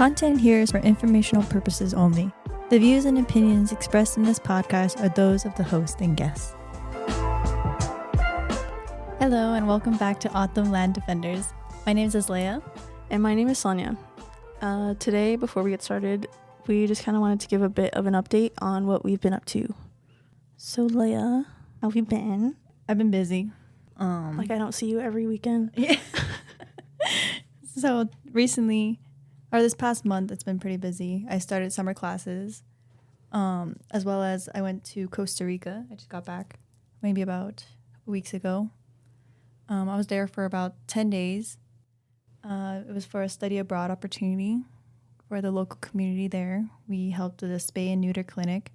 Content here is for informational purposes only. The views and opinions expressed in this podcast are those of the host and guests. Hello and welcome back to Autumn Land Defenders. My name is Leia. And my name is Sonia. Today, before we get started, we just kind of wanted to give a bit of an update on what we've been up to. So Leia, how have you been? I've been busy. I don't see you every weekend. Yeah. So recently, or this past month, it's been pretty busy. I started summer classes, as well as I went to Costa Rica. I just got back maybe about weeks ago. I was there for about 10 days. It was for a study abroad opportunity for the local community there. We helped with a spay and neuter clinic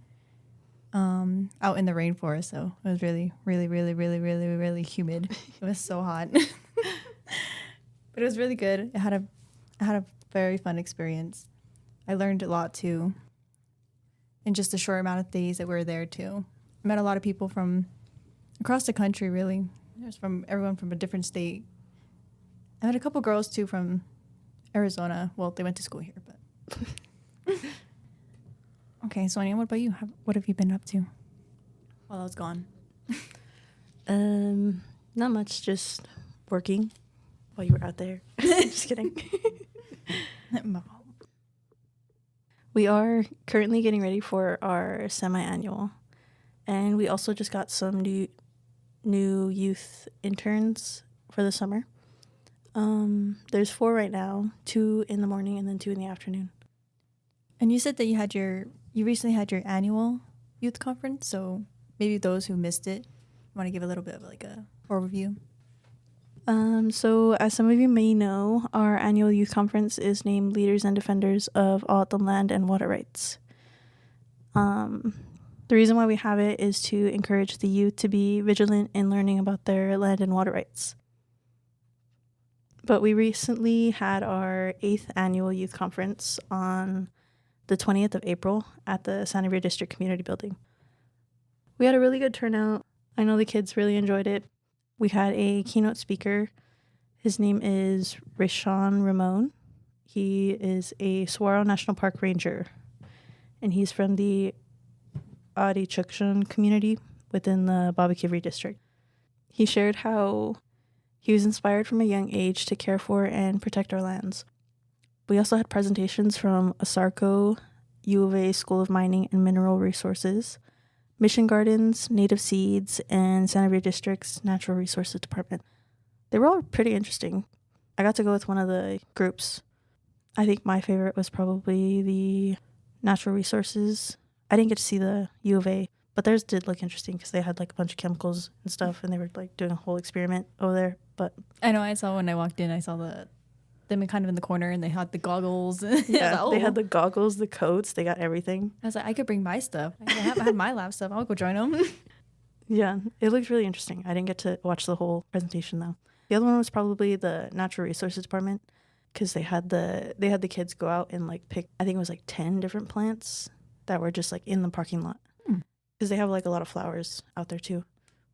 out in the rainforest. So it was really, really, really, really, really, really humid. It was so hot. But it was really good. I had a very fun experience. I learned a lot too in just a short amount of days that we were there too. I met a lot of people from across the country, really. There's from everyone from a different state. I met a couple girls too from Arizona. Well, they went to school here, but. Okay, Sonia, what about you? What have you been up to while I was gone? Not much, just working while you were out there. Just kidding. We are currently getting ready for our semi-annual, and we also just got some new youth interns for the summer. There's 4 right now, 2 in the morning and then 2 in the afternoon. And you said that you recently had your annual youth conference, so maybe those who missed it, you want to give a little bit of like a overview? So as some of you may know, our annual youth conference is named Leaders and Defenders of Autumn Land and Water Rights. The reason why we have it is to encourage the youth to be vigilant in learning about their land and water rights. But we recently had our 8th annual youth conference on the 20th of April at the Santa Fe District Community Building. We had a really good turnout. I know the kids really enjoyed it. We had a keynote speaker. His name is Rashawn Ramon. He is a Saguaro National Park Ranger, and he's from the Adichukshun community within the Babakivri district. He shared how he was inspired from a young age to care for and protect our lands. We also had presentations from ASARCO, U of A School of Mining and Mineral Resources, Mission Gardens, Native Seeds, and Santa Fe District's Natural Resources Department. They were all pretty interesting. I got to go with one of the groups. I think my favorite was probably the Natural Resources. I didn't get to see the U of A, but theirs did look interesting because they had like a bunch of chemicals and stuff, and they were like doing a whole experiment over there. But I know I saw when I walked in, I saw them kind of in the corner, and they had the goggles. Yeah, they had the goggles, the coats, they got everything. I was like, I could bring my stuff. I have my lab stuff. I'll go join them. Yeah, it looked really interesting. I didn't get to watch the whole presentation though. The other one was probably the Natural Resources Department, because they had the kids go out and like pick, I think it was like 10 different plants that were just like in the parking lot, because they have like a lot of flowers out there too.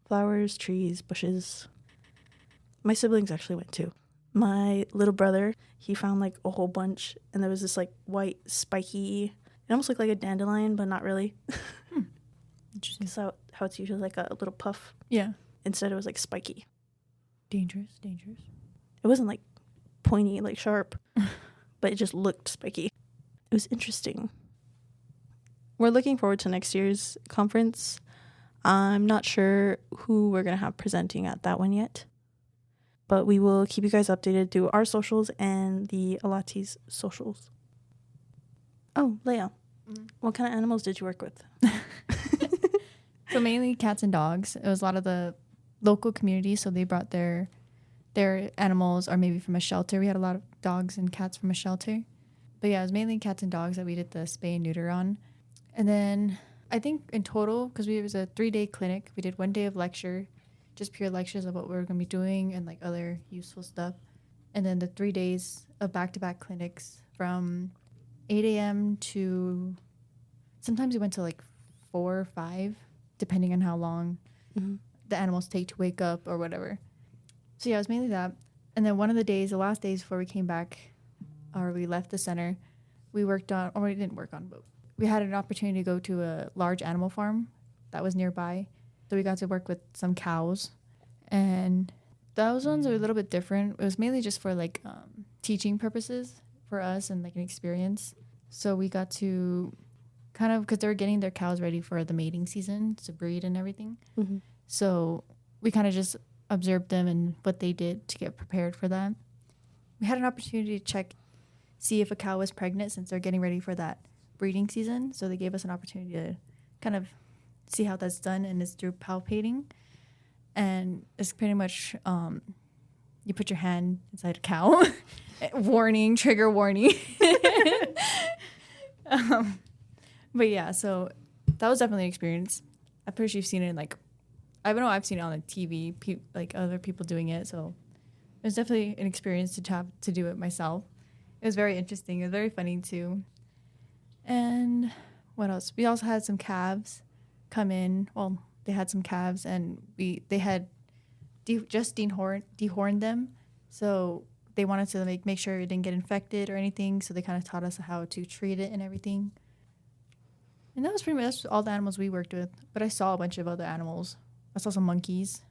Flowers, trees, bushes. My siblings actually went too. My little brother, he found like a whole bunch, and there was this like white spiky, it almost looked like a dandelion, but not really. Interesting. So how it's usually like a little puff. Yeah. Instead it was like spiky. Dangerous. It wasn't like pointy, like sharp, but it just looked spiky. It was interesting. We're looking forward to next year's conference. I'm not sure who we're going to have presenting at that one yet, but we will keep you guys updated through our socials and the Alati's socials. Oh, Leia, what kind of animals did you work with? So mainly cats and dogs. It was a lot of the local community, so they brought their animals, or maybe from a shelter. We had a lot of dogs and cats from a shelter. But yeah, it was mainly cats and dogs that we did the spay and neuter on. And then I think in total, because it was a 3-day clinic, we did 1 day of lecture, just pure lectures of what we were going to be doing and like other useful stuff. And then the 3 days of back-to-back clinics from 8 a.m. to sometimes we went to like 4 or 5, depending on how long the animals take to wake up or whatever. So yeah, it was mainly that. And then one of the days, the last days before we came back, or we left the center, we worked on, or we didn't work on, but we had an opportunity to go to a large animal farm that was nearby. So we got to work with some cows, and those ones are a little bit different. It was mainly just for like teaching purposes for us and like an experience. So we got to kind of, because they were getting their cows ready for the mating season to breed and everything. Mm-hmm. So we kind of just observed them and what they did to get prepared for that. We had an opportunity to see if a cow was pregnant since they're getting ready for that breeding season. So they gave us an opportunity to kind of see how that's done, and it's through palpating. And it's pretty much you put your hand inside a cow. Warning, trigger warning. But yeah, so that was definitely an experience. I'm pretty sure you've seen it in like, I don't know, I've seen it on the TV, like other people doing it. So it was definitely an experience to have to do it myself. It was very interesting. It was very funny too. And what else? We also had some calves come in. Well, they had some calves, and they had just dehorned them. So they wanted to make sure it didn't get infected or anything. So they kind of taught us how to treat it and everything. And that was pretty much all the animals we worked with. But I saw a bunch of other animals. I saw some monkeys.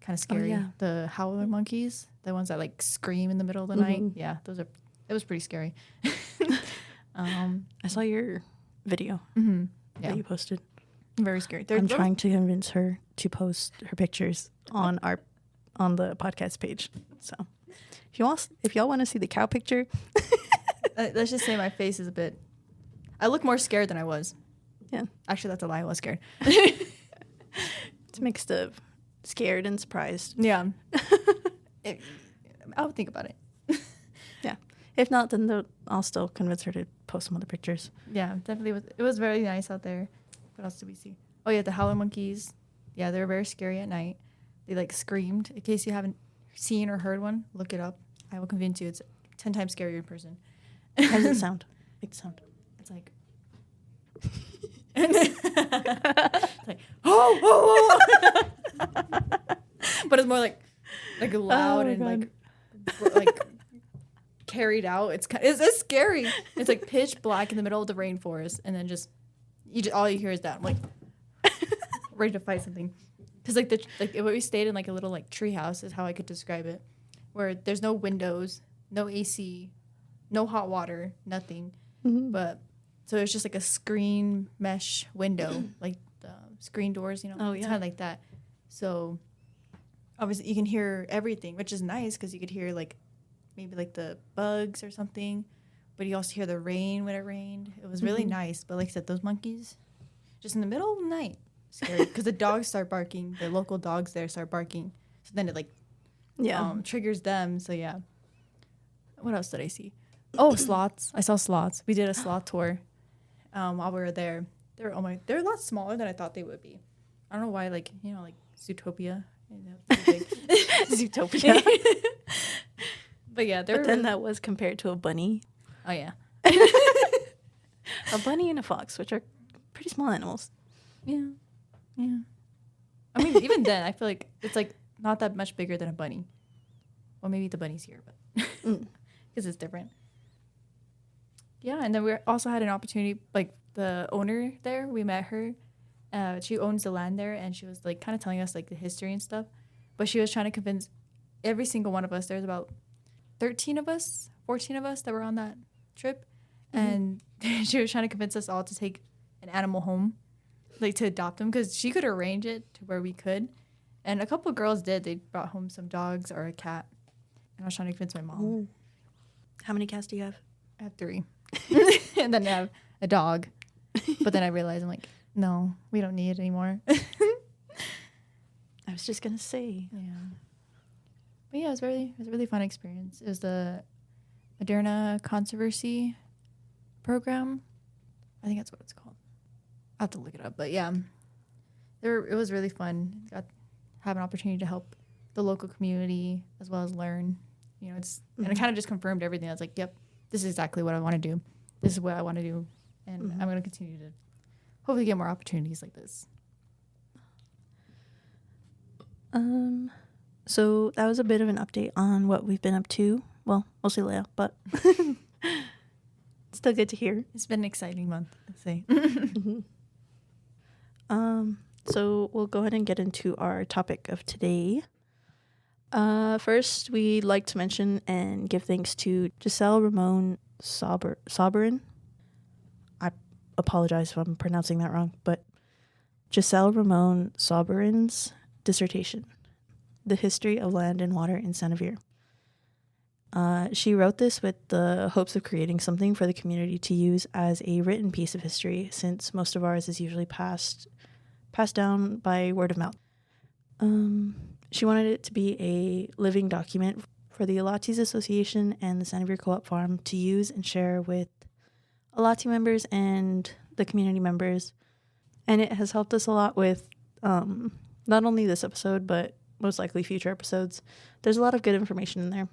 Kind of scary. Oh, yeah. The howler monkeys. The ones that like scream in the middle of the night. Yeah, it was pretty scary. I saw your video that you posted. Very scary. I'm trying to convince her to post her pictures on the podcast page. So if y'all want to see the cow picture, let's just say my face is a bit. I look more scared than I was. Yeah. Actually, that's a lie. I was scared. It's mixed of scared and surprised. Yeah. I would think about it. Yeah. If not, then I'll still convince her to post some other pictures. Yeah, definitely. It was very nice out there. What else did we see? Oh, yeah, the howler monkeys. Yeah, they were very scary at night. They, like, screamed. In case you haven't seen or heard one, look it up. I will convince you it's 10 times scarier in person. How does it sound? Make the sound. It's like... it's like, oh! But it's more like loud and, like carried out. It's scary. It's like pitch black in the middle of the rainforest, and then all you hear is that. I'm like ready to fight something, because we stayed in like a little like tree house is how I could describe it, where there's no windows, no AC, no hot water, nothing. Mm-hmm. But so it's just like a screen mesh window, like the screen doors, Oh, it's yeah. kind of like that. So obviously you can hear everything, which is nice because you could hear like maybe like the bugs or something, but you also hear the rain when it rained. It was really nice. But like I said, those monkeys, just in the middle of the night, scary, because the dogs start barking. The local dogs there start barking. So then it like triggers them. So yeah. What else did I see? Oh, sloths. I saw sloths. We did a sloth tour while we were there. They're a lot smaller than I thought they would be. I don't know why, like Zootopia. Zootopia. But yeah, But then that was compared to a bunny. Oh yeah. A bunny and a fox, which are pretty small animals. Yeah. I mean, even then, I feel like it's like not that much bigger than a bunny. Well, maybe the bunny's here, but because it's different. Yeah, and then we also had an opportunity, like the owner there, we met her. She owns the land there, and she was like kind of telling us like the history and stuff. But she was trying to convince every single one of us. There's about 14 of us that were on that trip, and she was trying to convince us all to take an animal home, like to adopt them, because she could arrange it to where we could. And a couple of girls did. They brought home some dogs or a cat, and I was trying to convince my mom. Ooh. How many cats do you have? I have 3. And then I have a dog. But then I realized, I'm like, no, we don't need it anymore. I was just going to say. Yeah. But yeah, it was a really fun experience. It was the Moderna Controversy program. I think that's what it's called. I'll have to look it up. But yeah, it was really fun. Got to have an opportunity to help the local community as well as learn. And it kind of just confirmed everything. I was like, yep, this is exactly what I want to do. This is what I want to do. And I'm going to continue to hopefully get more opportunities like this. So that was a bit of an update on what we've been up to. Well, mostly Leia, but Still good to hear. It's been an exciting month, let's say. So we'll go ahead and get into our topic of today. First, we'd like to mention and give thanks to Giselle Ramon Soberin. I apologize if I'm pronouncing that wrong, but Giselle Ramon Soberin's dissertation, The History of Land and Water in Saint-Nazaire. She wrote this with the hopes of creating something for the community to use as a written piece of history, since most of ours is usually passed down by word of mouth. She wanted it to be a living document for the Alatis Association and the Saint-Nazaire Co-op Farm to use and share with Alati members and the community members. And it has helped us a lot with not only this episode, but most likely future episodes. There's a lot of good information in there.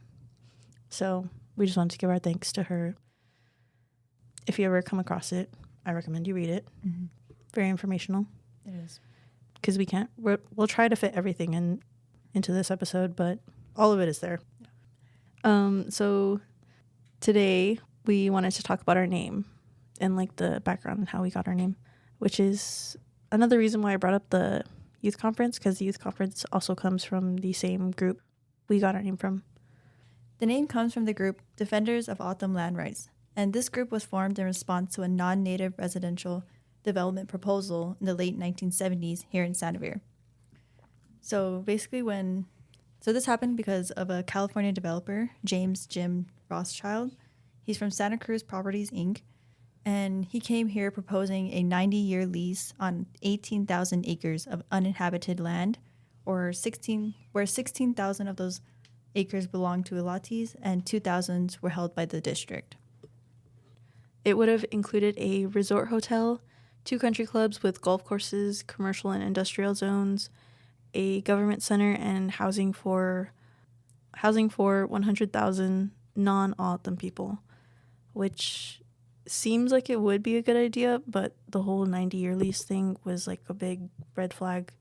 So we just wanted to give our thanks to her. If you ever come across it, I recommend you read it. Mm-hmm. Very informational. It is. Because we'll try to fit everything into this episode, but all of it is there. Yeah. So today we wanted to talk about our name and like the background and how we got our name, which is another reason why I brought up the youth conference, because the youth conference also comes from the same group we got our name from. The name comes from the group Defenders of Autumn Land Rights, and this group was formed in response to a non-native residential development proposal in the late 1970s here in Saint-Nazaire. So basically this happened because of a California developer, James Jim Rothschild. He's from Santa Cruz Properties, Inc., and he came here proposing a 90-year lease on 18,000 acres of uninhabited land, where 16,000 of those acres belonged to Alatis and 2,000 were held by the district. It would have included a resort hotel, 2 country clubs with golf courses, commercial and industrial zones, a government center, and housing for 100,000 non-Autumn people, which seems like it would be a good idea, but the whole 90-year lease thing was like a big red flag,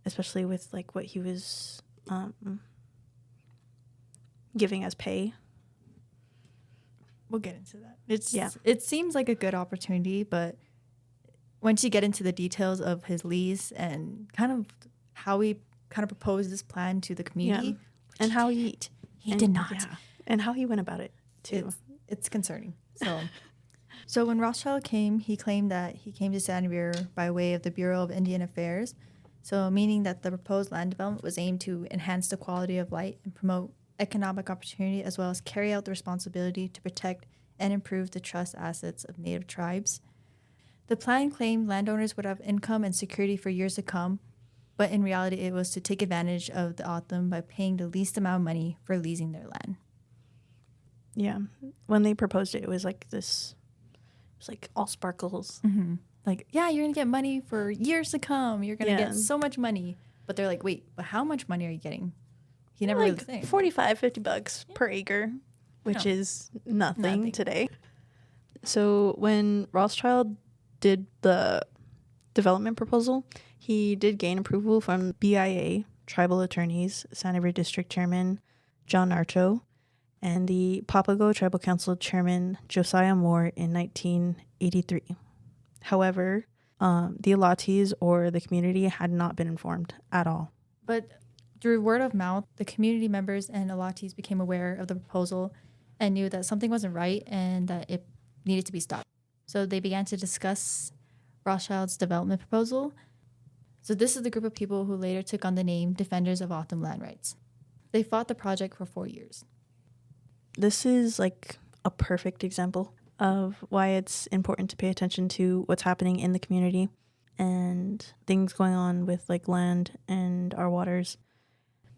especially with like what he was giving as pay. We'll get into that. It seems like a good opportunity, but once you get into the details of his lease and kind of how he kind of proposed this plan to the community, and how he did not, and how he went about it too, it's concerning. So when Rothschild came, he claimed that he came to Saint-Nazaire by way of the Bureau of Indian Affairs, so meaning that the proposed land development was aimed to enhance the quality of life and promote economic opportunity, as well as carry out the responsibility to protect and improve the trust assets of native tribes. The plan claimed landowners would have income and security for years to come, but in reality it was to take advantage of the Autumn by paying the least amount of money for leasing their land. Yeah, when they proposed it, it was like this, it was like all sparkles. Mm-hmm. Like, yeah, you're going to get money for years to come. You're going to get so much money. But they're like, wait, but how much money are you getting? He never really said. $45-$50 per acre, which is nothing today. So when Rothschild did the development proposal, he did gain approval from BIA, tribal attorneys, Saint-Nazaire District Chairman John Archo, and the Papago Tribal Council Chairman Josiah Moore in 1983. However, the Alatis or the community had not been informed at all. But through word of mouth, the community members and Alatis became aware of the proposal and knew that something wasn't right and that it needed to be stopped. So they began to discuss Rothschild's development proposal. So this is the group of people who later took on the name Defenders of Autumn Land Rights. They fought the project for 4 years. This is like a perfect example of why it's important to pay attention to what's happening in the community and things going on with like land and our waters.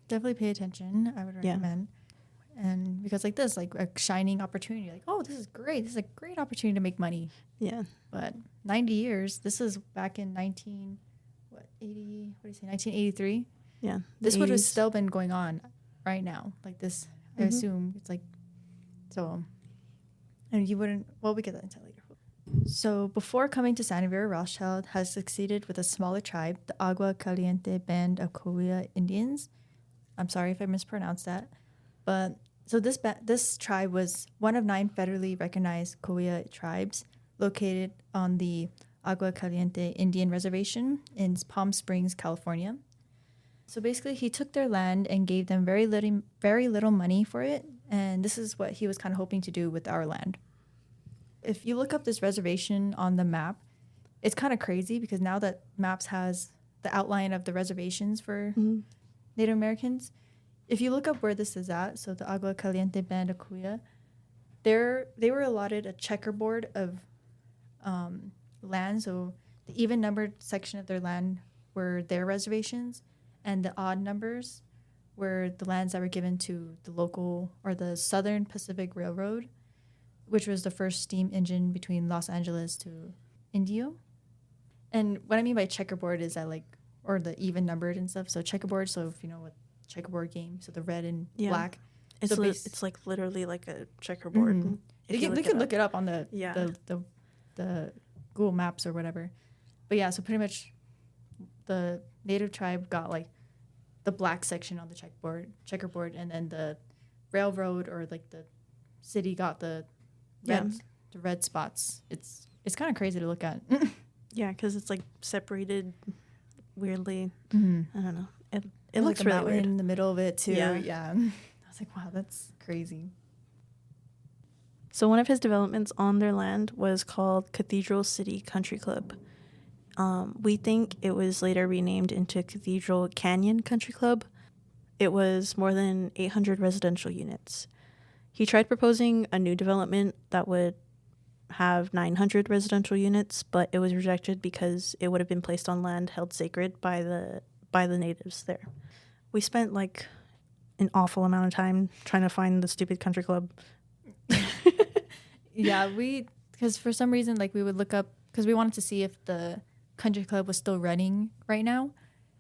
Definitely pay attention, I would recommend. And because like this, like a shining opportunity, like, oh, this is great. This is a great opportunity to make money. Yeah. But 90 years, this is back in 1983? Yeah. This would have still been going on right now. Like this, I assume it's like, so, and you wouldn't, well, we get that into later. So before coming to Saint-Nazaire, Rothschild has succeeded with a smaller tribe, the Agua Caliente Band of Coahuila Indians. I'm sorry if I mispronounced that. But So this tribe was one of 9 federally recognized Cahuilla tribes located on the Agua Caliente Indian Reservation in Palm Springs, California. So basically, he took their land and gave them very little money for it, and this is what he was kind of hoping to do with our land. If you look up this reservation on the map, it's kind of crazy because now that Maps has the outline of the reservations for Native Americans, if you look up where this is at, so the Agua Caliente Band of Cahuilla, they were allotted a checkerboard of land. So the even numbered section of their land were their reservations, and the odd numbers were the lands that were given to the local or the Southern Pacific Railroad, which was the first steam engine between Los Angeles to Indio. And what I mean by checkerboard is or the even numbered and stuff. So checkerboard, so if you know what checkerboard game, so the red and black. It's so it's like literally like a checkerboard. Mm-hmm. You can look it up on the Google Maps or whatever. But yeah, so pretty much the native tribe got like the black section on the checkerboard, and then the railroad or like the city got the red spots. It's kind of crazy to look at. Yeah, because it's like separated weirdly. Mm-hmm. I don't know. It looks really weird in the middle of it too. Yeah. I was like, wow, that's crazy. So one of his developments on their land was called Cathedral City Country Club. We think it was later renamed into Cathedral Canyon Country Club. It was more than 800 residential units. He tried proposing a new development that would have 900 residential units, but it was rejected because it would have been placed on land held sacred by the natives there. We spent like an awful amount of time trying to find the stupid country club. Yeah, because for some reason, like we would look up, because we wanted to see if the country club was still running right now.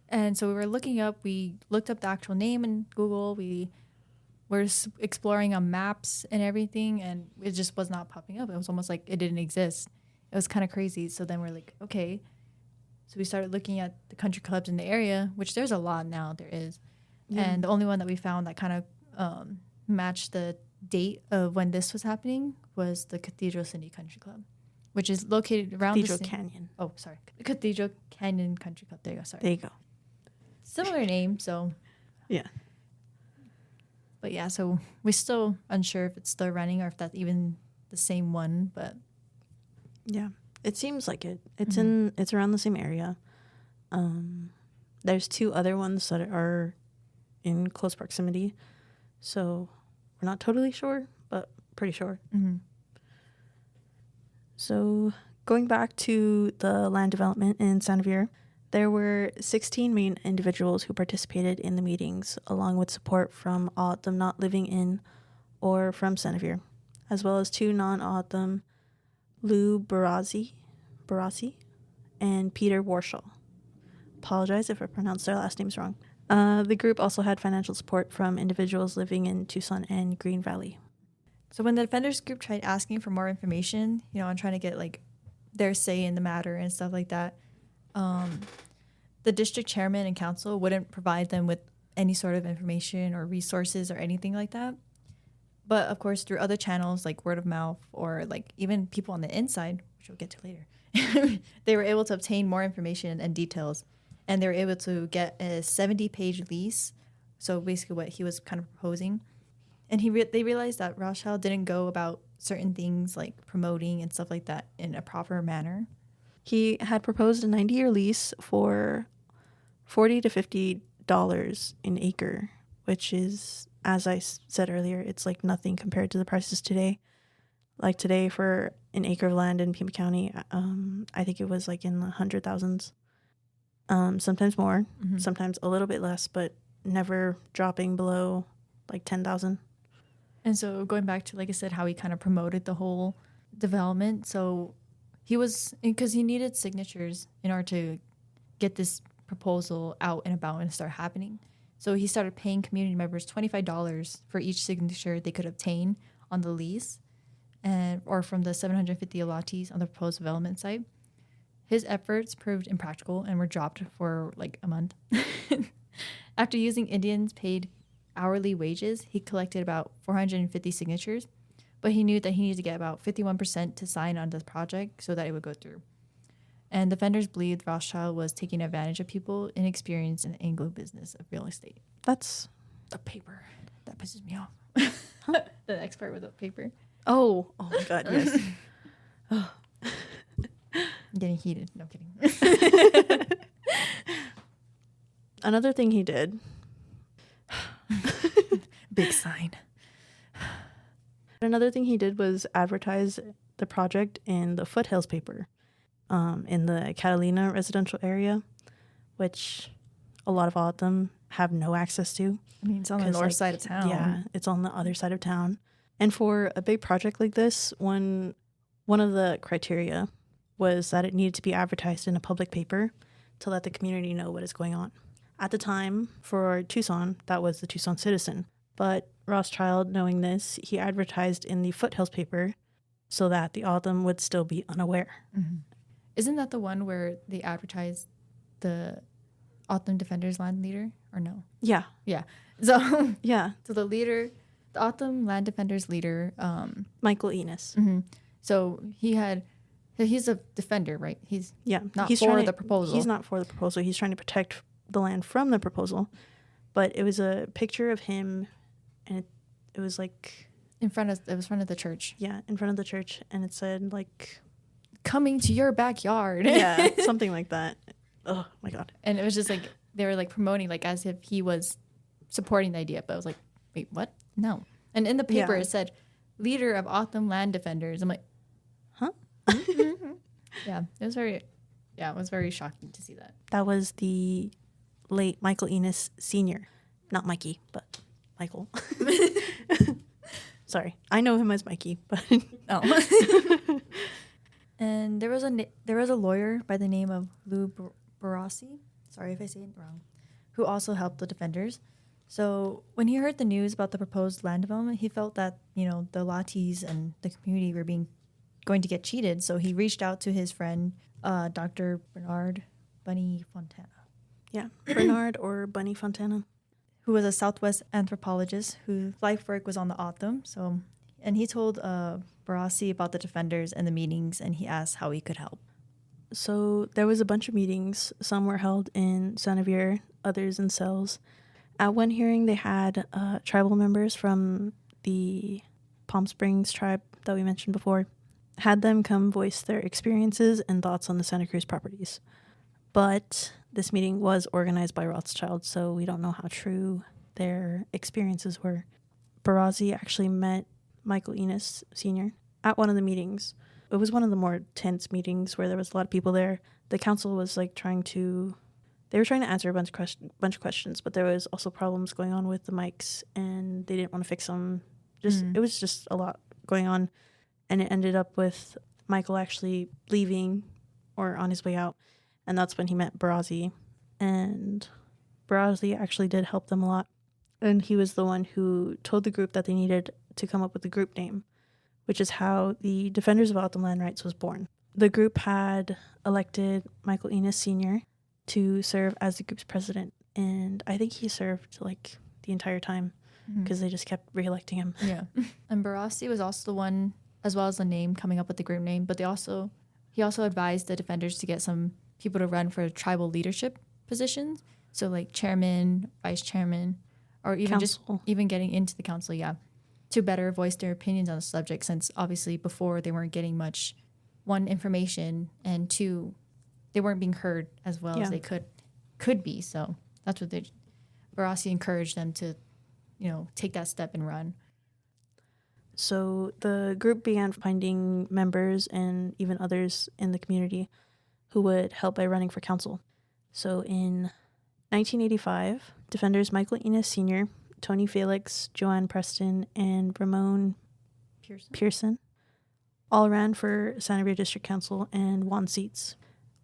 And so we were looking up, we looked up the actual name in Google. We were exploring on maps and everything, and it just was not popping up. It was almost like it didn't exist. It was kind of crazy. So then we're like, okay. So we started looking at the country clubs in the area, which there's a lot now, there is. Yeah. And the only one that we found that kind of matched the date of when this was happening was the Cathedral City Country Club, which is located around Cathedral Canyon. Oh, sorry. Cathedral Canyon Country Club. There you go. Sorry. There you go. Similar name, so. Yeah. But yeah, so we're still unsure if it's still running or if that's even the same one, but. Yeah. It seems like it. It's it's around the same area. There's 2 other ones that are in close proximity. So we're not totally sure, but pretty sure. Mm-hmm. So going back to the land development in Santa Fe, there were 16 main individuals who participated in the meetings, along with support from O'odham not living in or from Santa Fe, as well as 2 non-O'odham, Lou Barassi and Peter Warshaw. Apologize if I pronounced their last names wrong. The group also had financial support from individuals living in Tucson and Green Valley. So when the defenders group tried asking for more information, and trying to get like their say in the matter and stuff like that, the district chairman and council wouldn't provide them with any sort of information or resources or anything like that. But of course, through other channels like word of mouth or like even people on the inside, which we'll get to later, they were able to obtain more information and details. And they were able to get a 70-page lease. So basically what he was kind of proposing. And they realized that Rothschild didn't go about certain things like promoting and stuff like that in a proper manner. He had proposed a 90-year lease for $40 to $50 an acre, which is, as I said earlier, it's like nothing compared to the prices today. Like today for an acre of land in Pima County, I think it was like in the 100,000s. Sometimes more, sometimes a little bit less, but never dropping below like 10,000. And so going back to, like I said, how he kind of promoted the whole development. So because he needed signatures in order to get this proposal out and about and start happening. So he started paying community members $25 for each signature they could obtain on the lease or from the 750 allottees on the proposed development site. His efforts proved impractical and were dropped for like a month. After using Indians paid hourly wages, he collected about 450 signatures, but he knew that he needed to get about 51% to sign on the project so that it would go through. And defenders believed Rothschild was taking advantage of people inexperienced in the Anglo business of real estate. That's The paper. That pisses me off. The next part with the paper. oh my God, yes. I'm getting heated. No kidding. Another thing he did. Big sign. Another thing he did was advertise the project in the Foothills paper, in the Catalina residential area, which a lot of them have no access to. I mean, it's on the north side of town. Yeah, it's on the other side of town. And for a big project like this, one of the criteria was that it needed to be advertised in a public paper to let the community know what is going on. At the time, for Tucson, that was the Tucson Citizen. But Rothschild, knowing this, he advertised in the Foothills paper so that the Autumn would still be unaware. Mm-hmm. Isn't that the one where they advertised the Autumn Defenders land leader, or no? Yeah. Yeah. So Yeah. So the Autumn Land Defenders leader, Michael Enos. Mm-hmm. So he's a defender, right? He's not he's for the proposal. He's not for the proposal. He's trying to protect the land from the proposal. But it was a picture of him, and it was like in front of the church. Yeah, in front of the church, and it said like coming to your backyard. Yeah, something like that. Oh my God. And it was just like they were like promoting like as if he was supporting the idea, but I was like, wait, what? No. And in the paper it said leader of Autumn Land Defenders. I'm like, huh? Yeah, it was very shocking to see that. That was the late Michael Enos Sr. Not Mikey, but Michael. Sorry, I know him as Mikey, but oh. And there was a lawyer by the name of Lou Barassi, sorry if I say it wrong, who also helped the defenders. So when he heard the news about the proposed land development, he felt that the Latis and the community were going to get cheated. So he reached out to his friend, Dr. Bernard Bunny Fontana. Yeah, Bernard or Bunny Fontana, who was a Southwest anthropologist whose life work was on the Autumn. And he told Barassi about the defenders and the meetings, and he asked how he could help. So there was a bunch of meetings. Some were held in San Javier, others in cells. At one hearing, they had tribal members from the Palm Springs tribe that we mentioned before, had them come voice their experiences and thoughts on the Santa Cruz properties. But this meeting was organized by Rothschild, so we don't know how true their experiences were. Barassi actually met Michael Enos Sr. at one of the meetings. It was one of the more tense meetings where there was a lot of people there. The council was like they were trying to answer a bunch of questions, but there was also problems going on with the mics, and they didn't want to fix them. It was just a lot going on, and it ended up with Michael actually leaving or on his way out, and that's when he met Barassi, and Barassi actually did help them a lot, and he was the one who told the group that they needed to come up with a group name, which is how the Defenders of Autumn Land Rights was born. The group had elected Michael Enos Sr. to serve as the group's president, and I think he served like the entire time because they just kept re-electing him. Yeah. And Barassi was also the one, as well as the name, coming up with the group name, but he also advised the defenders to get some people to run for tribal leadership positions, so like chairman, vice chairman, or even council. Even getting into the council, to better voice their opinions on the subject, since obviously before they weren't getting much, one, information, and two, they weren't being heard as well as they could be. So that's what Barassi encouraged them to, take that step and run. So the group began finding members and even others in the community who would help by running for council. So in 1985, defenders Michael Enos Sr., Tony Felix, Joanne Preston, and Ramon Pearson all ran for Santa Maria District Council and won seats.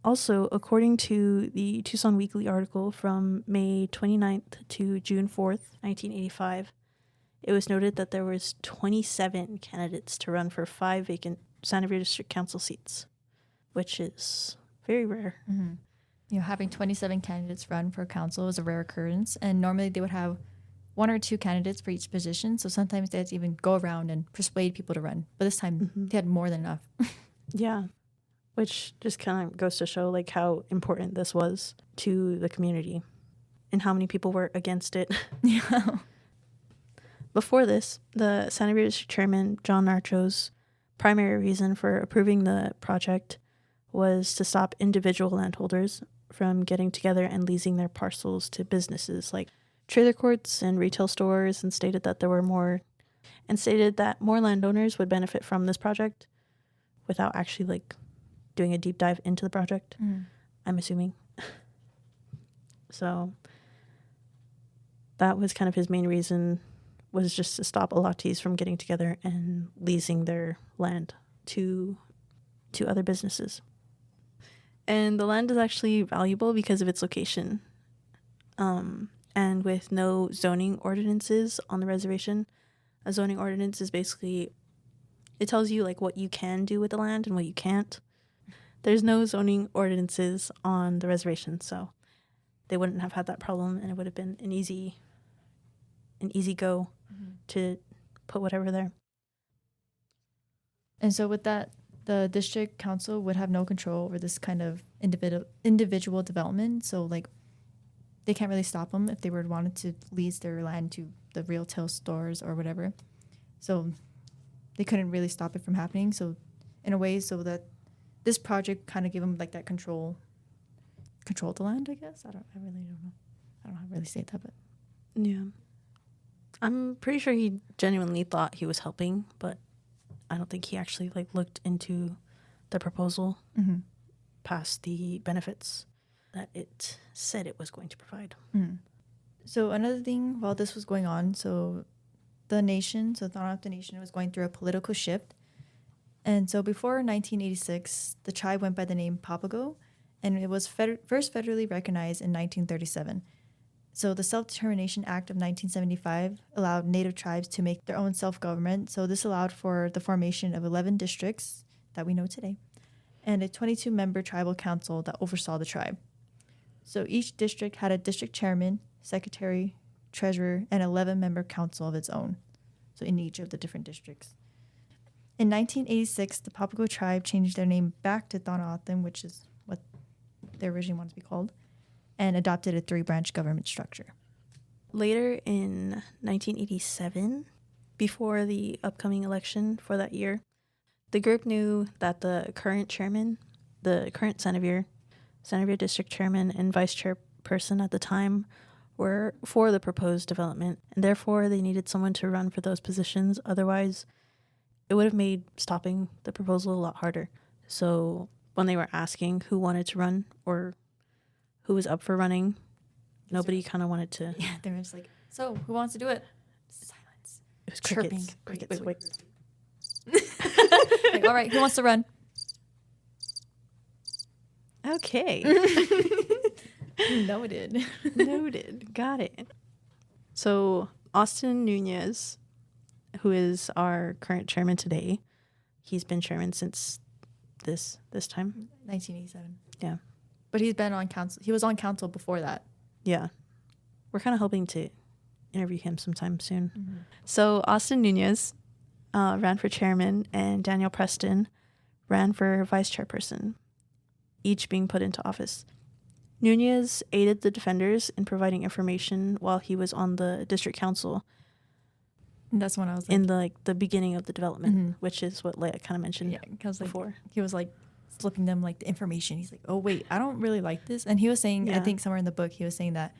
Also, according to the Tucson Weekly article from May 29th to June 4th, 1985, it was noted that there was 27 candidates to run for 5 vacant Santa Maria District Council seats, which is very rare. Mm-hmm. Having 27 candidates run for council is a rare occurrence, and normally they would have one or two candidates for each position. So sometimes they had to even go around and persuade people to run. But this time they had more than enough. Yeah. Which just kind of goes to show like how important this was to the community and how many people were against it. Yeah. Before this, the Santa Fe District Chairman, John Narcho's primary reason for approving the project was to stop individual landholders from getting together and leasing their parcels to businesses like trailer courts and retail stores, and stated that more landowners would benefit from this project without actually like doing a deep dive into the project. I'm assuming. So that was kind of his main reason, was just to stop allottees from getting together and leasing their land to other businesses. And the land is actually valuable because of its location. And with no zoning ordinances on the reservation, a zoning ordinance is basically, it tells you like what you can do with the land and what you can't. There's no zoning ordinances on the reservation, so they wouldn't have had that problem, and it would have been an easy go to put whatever there. And so with that, the district council would have no control over this kind of individual development. So like they can't really stop them if they were wanted to lease their land to the retail stores or whatever. So they couldn't really stop it from happening. So in a way, so that this project kind of gave them like that control of the land, I guess. I really don't know. I don't know how to really say that, but yeah. I'm pretty sure he genuinely thought he was helping, but I don't think he actually like looked into the proposal past the benefits that it said it was going to provide. So another thing while this was going on, so the Tohono Nation was going through a political shift. And so before 1986, the tribe went by the name Papago, and it was first federally recognized in 1937. So the Self-Determination Act of 1975 allowed Native tribes to make their own self-government. So this allowed for the formation of 11 districts that we know today, and a 22-member tribal council that oversaw the tribe. So each district had a district chairman, secretary, treasurer, and 11-member council of its own. So in each of the different districts. In 1986, the Papago tribe changed their name back to Tohono, which is what they originally wanted to be called, and adopted a 3-branch government structure. Later in 1987, before the upcoming election for that year, the group knew that the current chairman, the current Santa Fe district chairman and vice chairperson at the time were for the proposed development, and therefore they needed someone to run for those positions. Otherwise, it would have made stopping the proposal a lot harder. So when they were asking who wanted to run or who was up for running, nobody kind of wanted to. Yeah, they were just like, so who wants to do it? Silence. It was Chirping. crickets. Wait. Like, all right, who wants to run? Okay. Noted. Noted. Got it. So Austin Nunez, who is our current chairman today, he's been chairman since this time. 1987. Yeah. But he's been on council. He was on council before that. Yeah. We're kind of hoping to interview him sometime soon. So Austin Nunez ran for chairman, and Daniel Preston ran for vice chairperson, each being put into office. Nunez aided the defenders in providing information while he was on the district council. And that's when I was like, in the beginning of the development, which is what Leia kind of mentioned before. He was like slipping them like the information. He's like, oh wait, I don't really like this. And he was saying, I think somewhere in the book, he was saying that,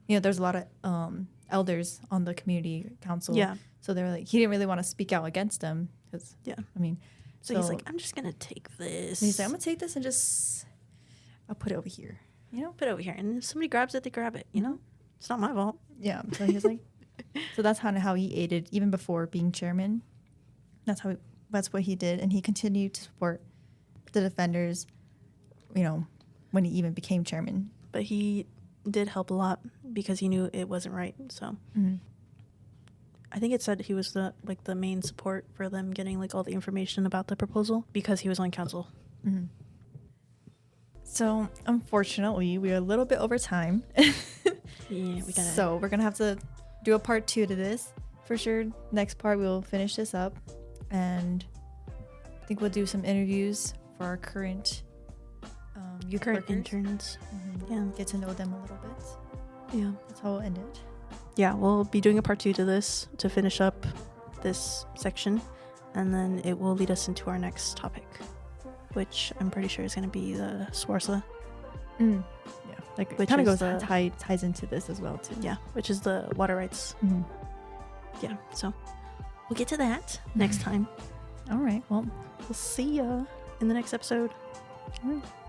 there's a lot of elders on the community council. Yeah. So they were like, he didn't really want to speak out against them because, So he's like, I'm just going to take this. He's like, I'm going to take this and I'll put it over here. Put it over here. And if somebody grabs it, they grab it. It's not my fault. Yeah. So he was like, so that's how he aided even before being chairman. That's what he did. And he continued to support the defenders, when he even became chairman. But he did help a lot because he knew it wasn't right. So I think it said he was the main support for them getting all the information about the proposal because he was on council. So unfortunately, we are a little bit over time. Yeah, we gotta. So we're gonna have to do a part 2 to this for sure. Next part, we'll finish this up, and I think we'll do some interviews for our current youth Current workers. interns. Yeah. Get to know them a little bit. Yeah. That's how we'll end it. Yeah, we'll be doing a part 2 to this to finish up this section, and then it will lead us into our next topic, which I'm pretty sure is going to be the SWARSA. Yeah, like Which it kind of is goes the- ties into this as well too. Yeah, which is the water rights. Mhm. Yeah, so we'll get to that next time. All right. Well, We'll see ya in the next episode.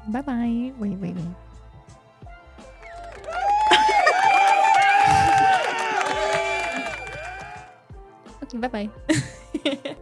bye bye. Wait. Okay. Bye bye.